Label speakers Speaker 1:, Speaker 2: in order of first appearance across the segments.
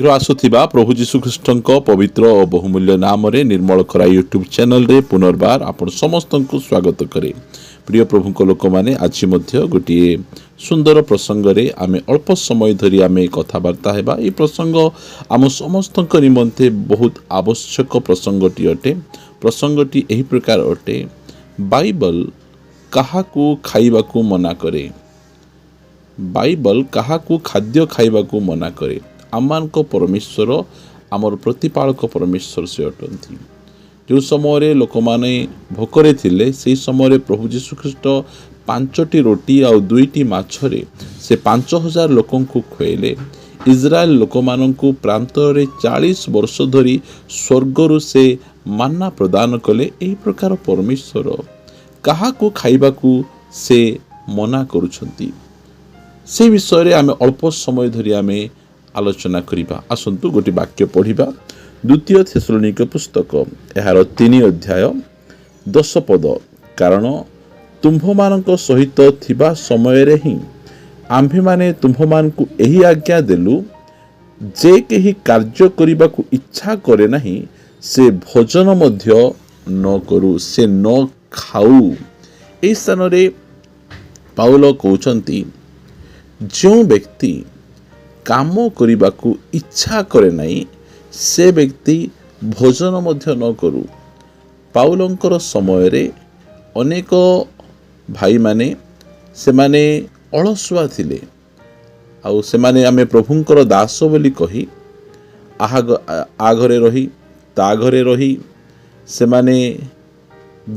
Speaker 1: ଶୀଘ୍ର ଆସୁଥିବା ପ୍ରଭୁ ଯୀଶୁଖ୍ରୀଷ୍ଟଙ୍କ ପବିତ୍ର ଓ ବହୁମୂଲ୍ୟ ନାମରେ ନିର୍ମଳ ଖରା ୟୁଟ୍ୟୁବ୍ ଚ୍ୟାନେଲରେ ପୁନର୍ବାର ଆପଣ ସମସ୍ତଙ୍କୁ ସ୍ୱାଗତ କରେ। ପ୍ରିୟ ପ୍ରଭୁଙ୍କ ଲୋକମାନେ, ଆଜି ମଧ୍ୟ ଗୋଟିଏ ସୁନ୍ଦର ପ୍ରସଙ୍ଗରେ ଆମେ ଅଳ୍ପ ସମୟ ଧରି ଆମେ କଥାବାର୍ତ୍ତା ହେବା। ଏହି ପ୍ରସଙ୍ଗ ଆମ ସମସ୍ତଙ୍କ ନିମନ୍ତେ ବହୁତ ଆବଶ୍ୟକ ପ୍ରସଙ୍ଗଟି ଅଟେ। ପ୍ରସଙ୍ଗଟି ଏହି ପ୍ରକାର ଅଟେ, ବାଇବଲ କାହାକୁ ଖାଇବାକୁ ମନା କରେ? ବାଇବଲ କାହାକୁ ଖାଦ୍ୟ ଖାଇବାକୁ ମନା କରେ? ଆମମାନଙ୍କ ପରମେଶ୍ୱର ଆମର ପ୍ରତିପାଳକ ପରମେଶ୍ୱର ସେ ଅଟନ୍ତି। ଯେଉଁ ସମୟରେ ଲୋକମାନେ ଭୋକରେ ଥିଲେ, ସେହି ସମୟରେ ପ୍ରଭୁ ଯୀଶୁଖ୍ରୀଷ୍ଟ 5ଟି ରୋଟି ଆଉ 2ଟି ମାଛରେ ସେ 5000 ଲୋକଙ୍କୁ ଖୁଆଇଲେ। ଇସ୍ରାଏଲ ଲୋକମାନଙ୍କୁ ପ୍ରାନ୍ତରରେ 40 ବର୍ଷ ଧରି ସ୍ୱର୍ଗରୁ ସେ ମାନ୍ନା ପ୍ରଦାନ କଲେ। ଏହି ପ୍ରକାର ପରମେଶ୍ୱର କାହାକୁ ଖାଇବାକୁ ସେ ମନା କରୁଛନ୍ତି, ସେ ବିଷୟରେ ଆମେ ଅଳ୍ପ ସମୟ ଧରି ଆମେ ଆଲୋଚନା କରିବା। ଆସନ୍ତୁ ଗୋଟିଏ ବାକ୍ୟ ପଢ଼ିବା। 2 ଥେସଲୋନିକ ପୁସ୍ତକ ଏହାର 3 ଅଧ୍ୟାୟ 10 ପଦ। କାରଣ ତୁମ୍ଭମାନଙ୍କ ସହିତ ଥିବା ସମୟରେ ହିଁ ଆମ୍ଭେମାନେ ତୁମ୍ଭମାନଙ୍କୁ ଏହି ଆଜ୍ଞା ଦେଲୁ, ଯେ କେହି କାର୍ଯ୍ୟ କରିବାକୁ ଇଚ୍ଛା କରେ ନାହିଁ ସେ ଭୋଜନ ମଧ୍ୟ ନ କରୁ, ସେ ନ ଖାଉ। ଏହି ସ୍ଥାନରେ ପାଉଲ କହୁଛନ୍ତି, ଯେଉଁ ବ୍ୟକ୍ତି କାମ କରିବାକୁ ଇଚ୍ଛା କରେ ନାହିଁ ସେ ବ୍ୟକ୍ତି ଭୋଜନ ମଧ୍ୟ ନ କରୁ। ପାଉଲଙ୍କର ସମୟରେ ଅନେକ ଭାଇମାନେ ସେମାନେ ଅଳସୁଆ ଥିଲେ, ଆଉ ସେମାନେ ଆମେ ପ୍ରଭୁଙ୍କର ଦାସ ବୋଲି କହି ଆ ଘରେ ରହି ତା ଘରେ ରହି ସେମାନେ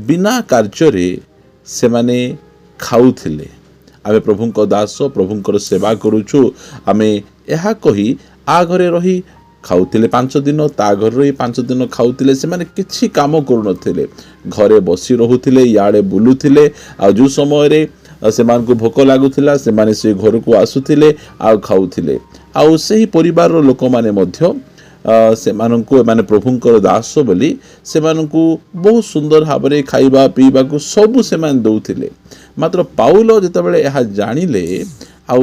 Speaker 1: ବିନା କାର୍ଯ୍ୟରେ ସେମାନେ ଖାଉଥିଲେ। ଆମେ ପ୍ରଭୁଙ୍କ ଦାସ, ପ୍ରଭୁଙ୍କର ସେବା କରୁଛୁ, ଆମେ ଏହା କହି ଆ ଘରେ ରହି ଖାଉଥିଲେ 5 ଦିନ, ତା ଘରେ ରହି 5 ଦିନ ଖାଉଥିଲେ। ସେମାନେ କିଛି କାମ କରୁନଥିଲେ, ଘରେ ବସି ରହୁଥିଲେ, ଇଆଡ଼େ ବୁଲୁଥିଲେ। ଆଉ ଯେଉଁ ସମୟରେ ସେମାନଙ୍କୁ ଭୋକ ଲାଗୁଥିଲା ସେମାନେ ସେ ଘରକୁ ଆସୁଥିଲେ ଆଉ ଖାଉଥିଲେ। ଆଉ ସେହି ପରିବାରର ଲୋକମାନେ ମଧ୍ୟ ସେମାନଙ୍କୁ, ଏମାନେ ପ୍ରଭୁଙ୍କର ଦାସ ବୋଲି ସେମାନଙ୍କୁ ବହୁତ ସୁନ୍ଦର ଭାବରେ ଖାଇବା ପିଇବାକୁ ସବୁ ସେମାନେ ଦେଉଥିଲେ। ମାତ୍ର ପାଉଲ ଯେତେବେଳେ ଏହା ଜାଣିଲେ, ଆଉ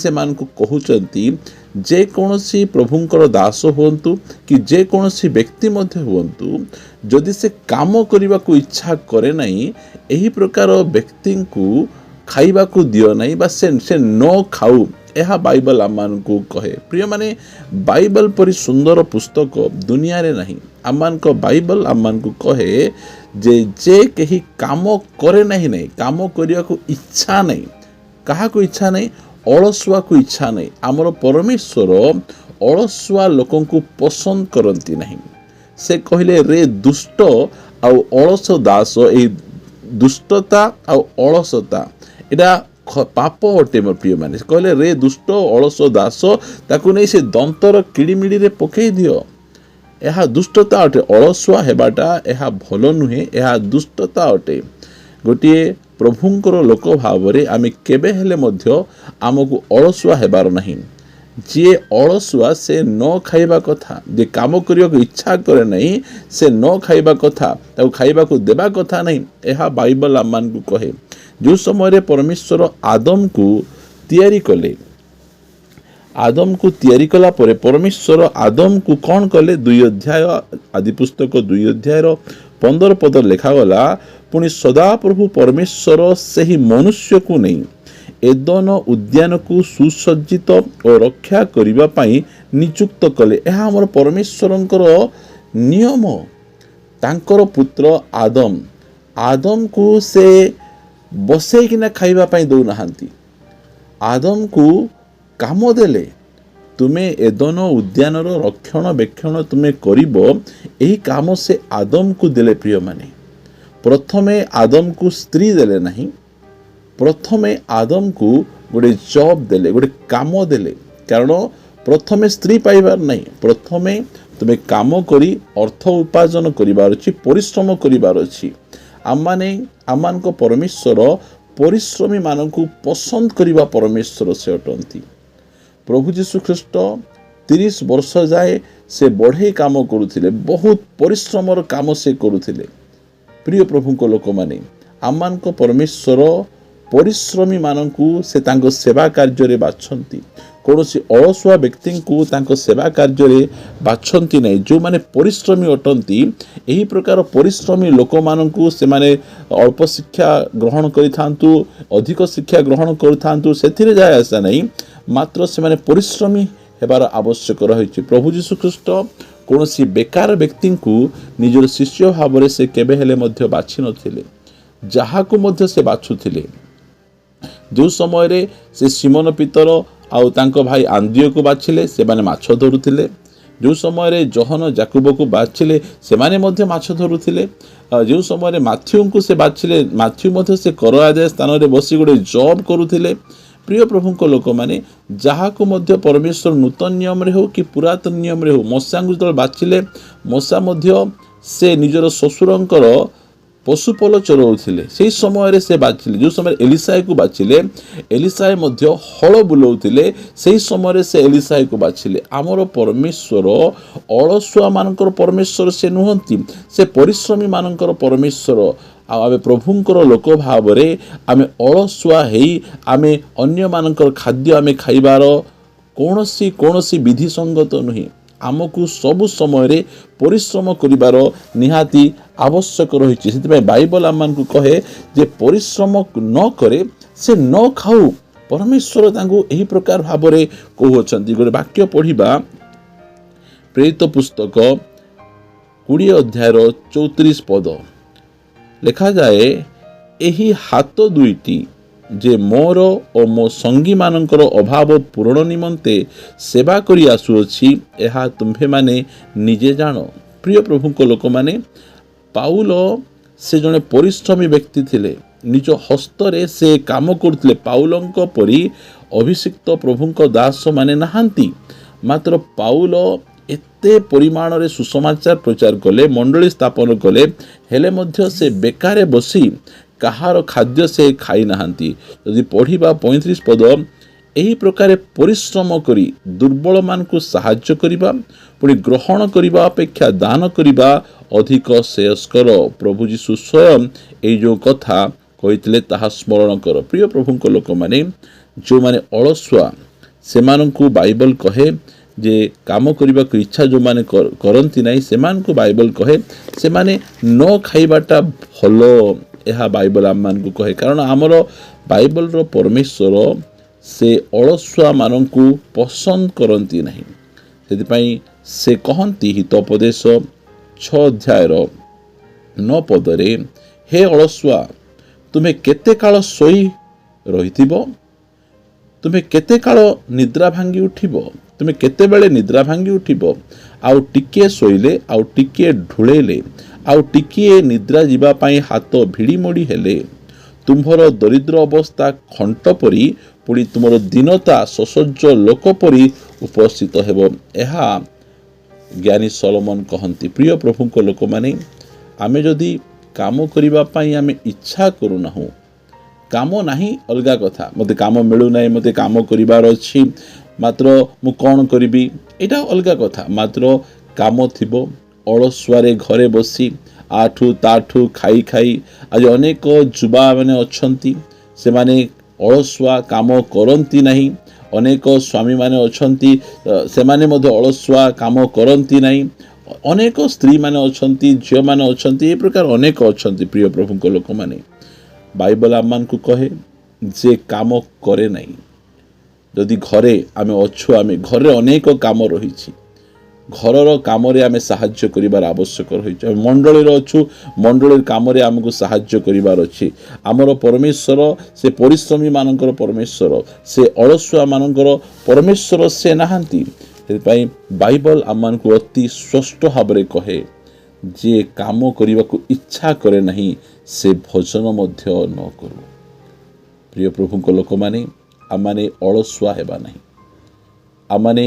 Speaker 1: ସେମାନଙ୍କୁ କହୁଛନ୍ତି, ଯେକୌଣସି ପ୍ରଭୁଙ୍କର ଦାସ ହୁଅନ୍ତୁ କି ଯେକୌଣସି ବ୍ୟକ୍ତି ମଧ୍ୟ ହୁଅନ୍ତୁ, ଯଦି ସେ କାମ କରିବାକୁ ଇଚ୍ଛା କରେ ନାହିଁ, ଏହି ପ୍ରକାର ବ୍ୟକ୍ତିଙ୍କୁ ଖାଇବାକୁ ଦିଅ ନାହିଁ ବା ସେ ନ ଖାଉ, ଏହା ବାଇବଲ ଆମମାନଙ୍କୁ କହେ। ପ୍ରିୟମାନେ, ବାଇବଲ ପରି ସୁନ୍ଦର ପୁସ୍ତକ ଦୁନିଆରେ ନାହିଁ। ଆମମାନଙ୍କ ବାଇବଲ ଆମମାନଙ୍କୁ କହେ ଯେ କେହି କାମ କରେ ନାହିଁ, କାମ କରିବାକୁ ଇଚ୍ଛା ନାହିଁ। କାହାକୁ ଇଚ୍ଛା ନାହିଁ? ଅଳସୁଆକୁ ଇଚ୍ଛା ନାହିଁ। ଆମର ପରମେଶ୍ୱର ଅଳସୁଆ ଲୋକଙ୍କୁ ପସନ୍ଦ କରନ୍ତି ନାହିଁ। ସେ କହିଲେ, ରେ ଦୁଷ୍ଟ ଆଉ ଅଳସ ଦାସ। ଏହି ଦୁଷ୍ଟତା ଆଉ ଅଳସତା ଏଇଟା ପାପ ଅଟେ ମୋ ପ୍ରିୟମାନେ। କହିଲେ, ରେ ଦୁଷ୍ଟ ଅଳସ ଦାସ, ତାକୁ ନେଇ ସେ ଦନ୍ତର କିଡ଼ିମିଡ଼ିରେ ପକାଇ ଦିଅ। ଏହା ଦୁଷ୍ଟତା ଅଟେ। ଅଳସୁଆ ହେବାଟା ଏହା ଭଲ ନୁହେଁ, ଏହା ଦୁଷ୍ଟତା ଅଟେ। ଗୋଟିଏ ପ୍ରଭୁଙ୍କର ଲୋକ ଭାବରେ ଆମେ କେବେ ହେଲେ ମଧ୍ୟ ଆମକୁ ଅଳସୁଆ ହେବାର ନାହିଁ। ଯିଏ ଅଳସୁଆ ସେ ନ ଖାଇବା କଥା, ଯିଏ କାମ କରିବାକୁ ଇଚ୍ଛା କରେ ନାହିଁ ସେ ନ ଖାଇବା କଥା, ତାକୁ ଖାଇବାକୁ ଦେବା କଥା ନାହିଁ। ଏହା ବାଇବଲ ଆମମାନଙ୍କୁ କହେ। ଯେଉଁ ସମୟରେ ପରମେଶ୍ୱର ଆଦମକୁ ତିଆରି କଲେ, ଆଦମକୁ ତିଆରି କଲା ପରେ ପରମେଶ୍ୱର ଆଦମକୁ କ'ଣ କଲେ? 2 ଅଧ୍ୟାୟ ଆଦି ପୁସ୍ତକ 2 ଅଧ୍ୟାୟର 15 ପଦ ଲେଖାଗଲା, ପୁଣି ସଦାପ୍ରଭୁ ପରମେଶ୍ୱର ସେହି ମନୁଷ୍ୟକୁ ନେଇ ଏଦନ ଉଦ୍ୟାନକୁ ସୁସଜ୍ଜିତ ଓ ରକ୍ଷା କରିବା ପାଇଁ ନିଯୁକ୍ତ କଲେ। ଏହା ଆମର ପରମେଶ୍ୱରଙ୍କର ନିୟମ। ତାଙ୍କର ପୁତ୍ର ଆଦମକୁ ସେ ବସେଇକିନା ଖାଇବା ପାଇଁ ଦେଉନାହାନ୍ତି। ଆଦମକୁ କାମ ଦେଲେ, ତୁମେ ଏଦନ ଉଦ୍ୟାନର ରକ୍ଷଣାବେକ୍ଷଣ ତୁମେ କରିବ। ଏହି କାମ ସେ ଆଦମକୁ ଦେଲେ। ପ୍ରିୟମାନେ, ପ୍ରଥମେ ଆଦମକୁ ସ୍ତ୍ରୀ ଦେଲେ ନାହିଁ, ପ୍ରଥମେ ଆଦମକୁ ଗୋଟେ ଜବ୍ ଦେଲେ, ଗୋଟେ କାମ ଦେଲେ। କାରଣ ପ୍ରଥମେ ସ୍ତ୍ରୀ ପାଇବାର ନାହିଁ, ପ୍ରଥମେ ତୁମେ କାମ କରି ଅର୍ଥ ଉପାର୍ଜନ କରିବାର ଅଛି, ପରିଶ୍ରମ କରିବାର ଅଛି। ଆମମାନଙ୍କ ପରମେଶ୍ୱର ପରିଶ୍ରମୀମାନଙ୍କୁ ପସନ୍ଦ କରିବା ପରମେଶ୍ୱର ସେ ଅଟନ୍ତି। ପ୍ରଭୁ ଯୀଶୁଖ୍ରୀଷ୍ଟ 30 ବର୍ଷ ଯାଏ ସେ ବଢ଼େଇ କାମ କରୁଥିଲେ, ବହୁତ ପରିଶ୍ରମର କାମ ସେ କରୁଥିଲେ। ପ୍ରିୟ ପ୍ରଭୁଙ୍କ ଲୋକମାନେ, ଆମମାନଙ୍କ ପରମେଶ୍ୱର ପରିଶ୍ରମୀମାନଙ୍କୁ ସେ ତାଙ୍କ ସେବା କାର୍ଯ୍ୟରେ ବାଛନ୍ତି। କୌଣସି ଅଳସୁଆ ବ୍ୟକ୍ତିଙ୍କୁ ତାଙ୍କ ସେବା କାର୍ଯ୍ୟରେ ବାଛନ୍ତି ନାହିଁ। ଯେଉଁମାନେ ପରିଶ୍ରମୀ ଅଟନ୍ତି, ଏହି ପ୍ରକାର ପରିଶ୍ରମୀ ଲୋକମାନଙ୍କୁ ସେମାନେ ଅଳ୍ପ ଶିକ୍ଷା ଗ୍ରହଣ କରିଥାନ୍ତୁ, ଅଧିକ ଶିକ୍ଷା ଗ୍ରହଣ କରିଥାନ୍ତୁ, ସେଥିରେ ଯାଏ ଆଶା ନାହିଁ, ମାତ୍ର ସେମାନେ ପରିଶ୍ରମୀ ହେବାର ଆବଶ୍ୟକ ରହିଛି। ପ୍ରଭୁ ଯୀଶୁଖ୍ରୀଷ୍ଟ କୌଣସି ବେକାର ବ୍ୟକ୍ତିଙ୍କୁ ନିଜର ଶିଷ୍ୟ ଭାବରେ ସେ କେବେ ହେଲେ ମଧ୍ୟ ବାଛି ନଥିଲେ। ଯାହାକୁ ମଧ୍ୟ ସେ ବାଛୁଥିଲେ, ଯେଉଁ ସମୟରେ ସେ ସିମୋନ ପିତର ଆଉ ତାଙ୍କ ଭାଇ ଆନ୍ଦ୍ରିୟକୁ ବାଛିଲେ, ସେମାନେ ମାଛ ଧରୁଥିଲେ। ଯେଉଁ ସମୟରେ ଜହନ ଯାକୁବକୁ ବାଛିଲେ, ସେମାନେ ମଧ୍ୟ ମାଛ ଧରୁଥିଲେ। ଯେଉଁ ସମୟରେ ମାଥ୍ୟୁଙ୍କୁ ସେ ବାଛିଲେ, ମାଥ୍ୟୁ ମଧ୍ୟ ସେ କର ଆଦାୟ ସ୍ଥାନରେ ବସି ଗୋଟେ ଜବ୍ କରୁଥିଲେ। ପ୍ରିୟ ପ୍ରଭୁଙ୍କ ଲୋକମାନେ, ଯାହାକୁ ମଧ୍ୟ ପରମେଶ୍ୱର ନୂତନ ନିୟମରେ ହେଉ କି ପୁରାତନ ନିୟମରେ ହେଉ, ମଶାଙ୍କୁ ଯେତେବେଳେ ବାଛିଲେ, ମଶା ମଧ୍ୟ ସେ ନିଜର ଶ୍ୱଶୁରଙ୍କର ପଶୁପଲ ଚରାଉଥିଲେ। ସେହି ସମୟରେ ସେ ବାଛିଲେ। ଯେଉଁ ସମୟରେ ଏଲିଶାକୁ ବାଛିଲେ, ଏଲିଶା ମଧ୍ୟ ହଳ ବୁଲାଉଥିଲେ, ସେହି ସମୟରେ ସେ ଏଲିଶାକୁ ବାଛିଲେ। ଆମର ପରମେଶ୍ୱର ଅଳସୁଆମାନଙ୍କର ପରମେଶ୍ୱର ସେ ନୁହନ୍ତି, ସେ ପରିଶ୍ରମୀମାନଙ୍କର ପରମେଶ୍ୱର। ଆଉ ଆମେ ପ୍ରଭୁଙ୍କର ଲୋକ ଭାବରେ ଆମେ ଅଳସୁଆ ହେଇ ଆମେ ଅନ୍ୟମାନଙ୍କର ଖାଦ୍ୟ ଆମେ ଖାଇବାର କୌଣସି ବିଧି ସଙ୍ଗତ ନୁହେଁ। ଆମକୁ ସବୁ ସମୟରେ ପରିଶ୍ରମ କରିବାର ନିହାତି ଆବଶ୍ୟକ ରହିଛି। ସେଥିପାଇଁ ବାଇବଲ ଆମମାନଙ୍କୁ କହେ ଯେ ପରିଶ୍ରମ ନ କରେ ସେ ନ ଖାଉ। ପରମେଶ୍ୱର ତାଙ୍କୁ ଏହି ପ୍ରକାର ଭାବରେ କହୁଅଛନ୍ତି। ଗୋଟେ ବାକ୍ୟ ପଢ଼ିବା, ପ୍ରେରିତ ପୁସ୍ତକ 20 ଅଧ୍ୟାୟର 34 ପଦ। ଲେଖାଯାଏ, ଏହି ହାତ ଦୁଇଟି ଯେ ମୋର ଓ ମୋ ସଙ୍ଗୀମାନଙ୍କର ଅଭାବ ପୂରଣ ନିମନ୍ତେ ସେବା କରି ଆସୁଅଛି, ଏହା ତୁମ୍ଭେମାନେ ନିଜେ ଜାଣ। ପ୍ରିୟ ପ୍ରଭୁଙ୍କ ଲୋକମାନେ, ପାଉଲ ସେ ଜଣେ ପରିଶ୍ରମୀ ବ୍ୟକ୍ତି ଥିଲେ। ନିଜ ହସ୍ତରେ ସେ କାମ କରୁଥିଲେ। ପାଉଲଙ୍କ ପରି ଅଭିଷିକ୍ତ ପ୍ରଭୁଙ୍କ ଦାସମାନେ ନାହାନ୍ତି। ମାତ୍ର ପାଉଲ ଏତେ ପରିମାଣରେ ସୁସମାଚାର ପ୍ରଚାର କଲେ, ମଣ୍ଡଳୀ ସ୍ଥାପନ କଲେ, ହେଲେ ମଧ୍ୟ ସେ ବେକାରେ ବସି କାହାର ଖାଦ୍ୟ ସେ ଖାଇ ନାହାନ୍ତି। ଯଦି ପଢ଼ିବା 35 ପଦ, ଏହି ପ୍ରକାରେ ପରିଶ୍ରମ କରି ଦୁର୍ବଳମାନଙ୍କୁ ସାହାଯ୍ୟ କରିବା, ପୁଣି ଗ୍ରହଣ କରିବା ଅପେକ୍ଷା ଦାନ କରିବା ଅଧିକ ଶ୍ରେୟସ୍କର। ପ୍ରଭୁ ଯୀଶୁ ସ୍ୱୟଂ ଏହି ଯେଉଁ କଥା କହିଥିଲେ ତାହା ସ୍ମରଣ କର। ପ୍ରିୟ ପ୍ରଭୁଙ୍କ ଲୋକମାନେ, ଯେଉଁମାନେ ଅଳସୁଆ, ସେମାନଙ୍କୁ ବାଇବଲ କହେ ଯେ କାମ କରିବାକୁ ଇଚ୍ଛା ଯେଉଁମାନେ କରନ୍ତି ନାହିଁ, ସେମାନଙ୍କୁ ବାଇବଲ କହେ ସେମାନେ ନ ଖାଇବାଟା ଭଲ। ଏହା ବାଇବଲ ଆମମାନଙ୍କୁ କହେ। କାରଣ ଆମର ବାଇବଲର ପରମେଶ୍ୱର ସେ ଅଳସୁଆମାନଙ୍କୁ ପସନ୍ଦ କରନ୍ତି ନାହିଁ। ସେଥିପାଇଁ ସେ କହନ୍ତି ହିତୋପଦେଶ 6 ଅଧ୍ୟାୟର 9 ପଦରେ, ହେ ଅଳସୁଆ, ତୁମେ କେତେ କାଳ ଶୋଇ ରହିଥିବ? ତୁମେ କେତେ କାଳ ନିଦ୍ରା ଭାଙ୍ଗି ଉଠିବ? ତୁମେ କେତେବେଳେ ନିଦ୍ରା ଭାଙ୍ଗି ଉଠିବ? ଆଉ ଟିକିଏ ଶୋଇଲେ, ଆଉ ଟିକିଏ ଢୁଳେଇଲେ, ଆଉ ଟିକିଏ ନିଦ୍ରା ଯିବା ପାଇଁ ହାତ ଭିଡ଼ି ମୋଡ଼ି ହେଲେ, ତୁମ୍ଭର ଦରିଦ୍ର ଅବସ୍ଥା ଖଣ୍ଟ ପରି, ପୁଣି ତୁମର ଦୀନତା ସଶଯ୍ୟ ଲୋକ ପରି ଉପସ୍ଥିତ ହେବ। ଏହା ଜ୍ଞାନୀ ସଲୋମନ କହନ୍ତି। ପ୍ରିୟ ପ୍ରଭୁଙ୍କ ଲୋକମାନେ, ଆମେ ଯଦି କାମ କରିବା ପାଇଁ ଆମେ ଇଚ୍ଛା କରୁନାହୁଁ, କାମ ନାହିଁ ଅଲଗା କଥା, ମୋତେ କାମ ମିଳୁନାହିଁ, ମୋତେ କାମ କରିବାର ଅଛି, ମାତ୍ର ମୁଁ କ'ଣ କରିବି, ଏଇଟା ଅଲଗା କଥା। ମାତ୍ର କାମ ଥିବ, ଅଳସୁଆରେ ଘରେ ବସି ଆଠୁ ତାଠୁ ଖାଇ ଖାଇ ଆଜି ଅନେକ ଯୁବାମାନେ ଅଛନ୍ତି, ସେମାନେ ଅଳସୁଆ, କାମ କରନ୍ତି ନାହିଁ। ଅନେକ ସ୍ୱାମୀମାନେ ଅଛନ୍ତି, ସେମାନେ ମଧ୍ୟ ଅଳସୁଆ, କାମ କରନ୍ତି ନାହିଁ। ଅନେକ ସ୍ତ୍ରୀମାନେ ଅଛନ୍ତି, ଝିଅମାନେ ଅଛନ୍ତି, ଏ ପ୍ରକାର ଅନେକ ଅଛନ୍ତି। ପ୍ରିୟ ପ୍ରଭୁଙ୍କ ଲୋକମାନେ, ବାଇବଲ ଆମମାନଙ୍କୁ କହେ ଯେ କାମ କରେ ନାହିଁ। ଯଦି ଘରେ ଆମେ ଅଛୁ, ଆମେ ଘରେ ଅନେକ କାମ ରହିଛି, ଘରର କାମରେ ଆମେ ସାହାଯ୍ୟ କରିବାର ଆବଶ୍ୟକ ରହିଛି। ଆମେ ମଣ୍ଡଳୀରେ ଅଛୁ, ମଣ୍ଡଳୀର କାମରେ ଆମକୁ ସାହାଯ୍ୟ କରିବାର ଅଛି। ଆମର ପରମେଶ୍ୱର ସେ ପରିଶ୍ରମୀମାନଙ୍କର ପରମେଶ୍ୱର, ସେ ଅଳସୁଆମାନଙ୍କର ପରମେଶ୍ୱର ସେ ନାହାନ୍ତି। ସେଥିପାଇଁ ବାଇବଲ ଆମମାନଙ୍କୁ ଅତି ସ୍ପଷ୍ଟ ଭାବରେ କହେ, ଯିଏ କାମ କରିବାକୁ ଇଚ୍ଛା କରେ ନାହିଁ ସେ ଭୋଜନ ମଧ୍ୟ ନ କରୁ। ପ୍ରିୟ ପ୍ରଭୁଙ୍କ ଲୋକମାନେ, ଆମମାନେ ଅଳସୁଆ ହେବା ନାହିଁ, ଆମମାନେ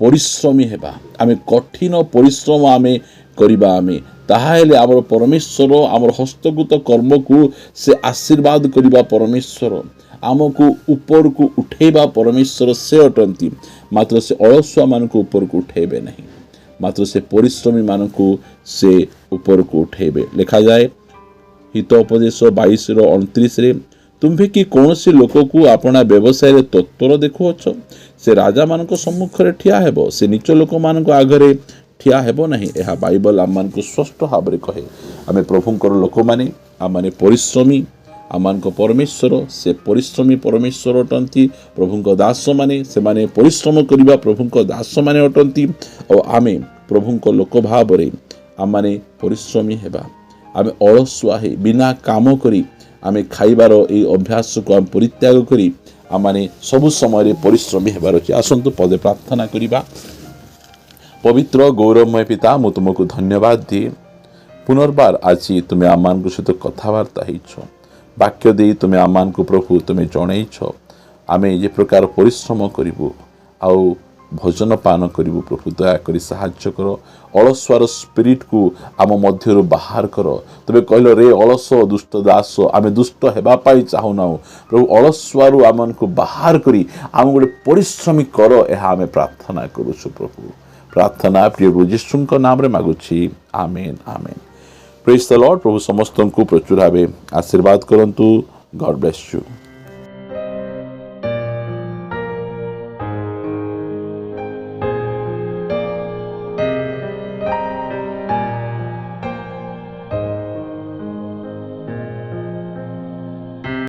Speaker 1: ପରିଶ୍ରମୀ ହେବା। ଆମେ କଠିନ ପରିଶ୍ରମ ଆମେ କରିବା। ତାହେଲେ ଆମର ପରମେଶ୍ୱର ଆମର ହସ୍ତଗତ କର୍ମକୁ ସେ ଆଶୀର୍ବାଦ କରିବା ପରମେଶ୍ୱର, ଆମକୁ ଉପରକୁ ଉଠେଇବା ପରମେଶ୍ୱର ସେ ଅଟନ୍ତି। ମାତ୍ର ସେ ଅଳସୁଆମାନଙ୍କୁ ଉପରକୁ ଉଠେଇବେ ନାହିଁ, ମାତ୍ର ସେ ପରିଶ୍ରମୀମାନଙ୍କୁ ସେ ଉପରକୁ ଉଠେଇବେ। ଲେଖାଯାଏ ହିତୋପଦେଶ 22:29, ତୁମ୍ଭେ କି କୌଣସି ଲୋକକୁ ଆପଣା ବ୍ୟବସାୟରେ ତତ୍ପର ଦେଖୁଅଛ, ସେ ରାଜାମାନଙ୍କ ସମ୍ମୁଖରେ ଠିଆ ହେବ, ସେ ନୀଚ ଲୋକମାନଙ୍କ ଆଗରେ ଠିଆ ହେବ ନାହିଁ। ଏହା ବାଇବଲ ଆମମାନଙ୍କୁ ସ୍ପଷ୍ଟ ଭାବରେ କହେ। ଆମେ ପ୍ରଭୁଙ୍କର ଲୋକମାନେ, ଆମମାନେ ପରିଶ୍ରମୀ, ଆମମାନଙ୍କ ପରମେଶ୍ୱର ସେ ପରିଶ୍ରମୀ ପରମେଶ୍ୱର ଅଟନ୍ତି। ପ୍ରଭୁଙ୍କ ଦାସମାନେ, ସେମାନେ ପରିଶ୍ରମ କରିବା ପ୍ରଭୁଙ୍କ ଦାସମାନେ ଅଟନ୍ତି। ଆଉ ଆମେ ପ୍ରଭୁଙ୍କ ଲୋକ ଭାବରେ ଆମମାନେ ପରିଶ୍ରମୀ ହେବା। ଆମେ ଅଳସୁଆ ହେଇ ବିନା କାମ କରି ଆମେ ଖାଇବାର ଏହି ଅଭ୍ୟାସକୁ ଆମେ ପରିତ୍ୟାଗ କରି ଆମମାନେ ସବୁ ସମୟରେ ପରିଶ୍ରମୀ ହେବାର ଅଛି। ଆସନ୍ତୁ ପଦେ ପ୍ରାର୍ଥନା କରିବା। ପବିତ୍ର ଗୌରବମୟ ପିତା, ମୁଁ ତୁମକୁ ଧନ୍ୟବାଦ ଦିଏ। ପୁନର୍ବାର ଆଜି ତୁମେ ଆମମାନଙ୍କ ସହିତ କଥାବାର୍ତ୍ତା ହେଇଛ, ବାକ୍ୟ ଦେଇ ତୁମେ ଆମମାନଙ୍କୁ ପ୍ରଭୁ ତୁମେ ଜଣେଇଛ ଆମେ ଯେ ପ୍ରକାର ପରିଶ୍ରମ କରିବୁ ଆଉ ଭୋଜନ ପାନ କରିବୁ। ପ୍ରଭୁ ଦୟାକରି ସାହାଯ୍ୟ କର। ଅଳସୁଆର ସ୍ପିରିଟ୍କୁ ଆମ ମଧ୍ୟରୁ ବାହାର କର। ତୁମେ କହିଲ, ରେ ଅଳସ ଦୁଷ୍ଟ ଦାସ, ଆମେ ଦୁଷ୍ଟ ହେବା ପାଇଁ ଚାହୁଁନାହୁଁ। ପ୍ରଭୁ ଅଳସୁଆରୁ ଆମମାନଙ୍କୁ ବାହାର କରି ଆମ ଗୋଟେ ପରିଶ୍ରମୀ କର, ଏହା ଆମେ ପ୍ରାର୍ଥନା କରୁଛୁ। ପ୍ରଭୁ ପ୍ରାର୍ଥନା ପ୍ରିୟ ଯୀଶୁଙ୍କ ନାମରେ ମାଗୁଛି, ଆମେନ୍ ଆମେନ୍। ପ୍ରେଜ୍ ଦ ଲର୍ଡ। ପ୍ରଭୁ ସମସ୍ତଙ୍କୁ ପ୍ରଚୁର ଭାବେ ଆଶୀର୍ବାଦ କରନ୍ତୁ। ଗଡ୍ ବ୍ଲେସ୍ ୟୁ।